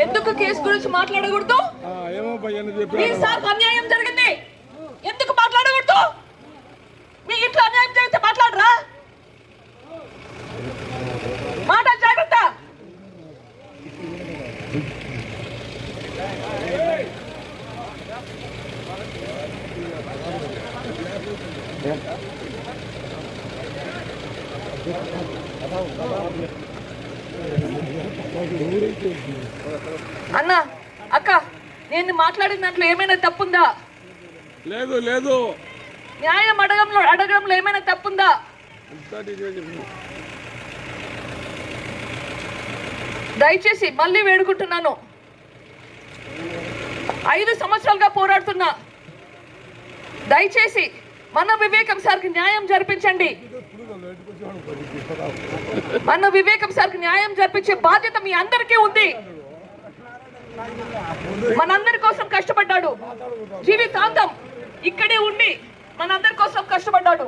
ఎందుకు కేసు గురించి మాట్లాడకూడదు? మీ సార్ అన్యాయం జరిగింది, ఎందుకు మాట్లాడకూడదు? మీ ఇంట్లో అన్యాయం జరిగితే మాట్లాడరా? మాట జాగ్రత్త. అన్న అక్క, నేను మాట్లాడిన దాంట్లో ఏమైనా తప్పుందా? లేదు లేదు. న్యాయం అడగడంలో ఏమైనా తప్పుందా? దయచేసి మళ్ళీ వేడుకుంటున్నాను, 5 సంవత్సరాలుగా పోరాడుతున్నా, దయచేసి మన వివేకం సార్కి న్యాయం జరిపించండి. మన వివేకం సార్కి న్యాయం జరిపించే బాధ్యత మీ అందరికీ ఉంది. మనందరి కోసం కష్టపడ్డాడు, జీవితాంతం ఇక్కడే ఉండి మనందరి కోసం కష్టపడ్డాడు.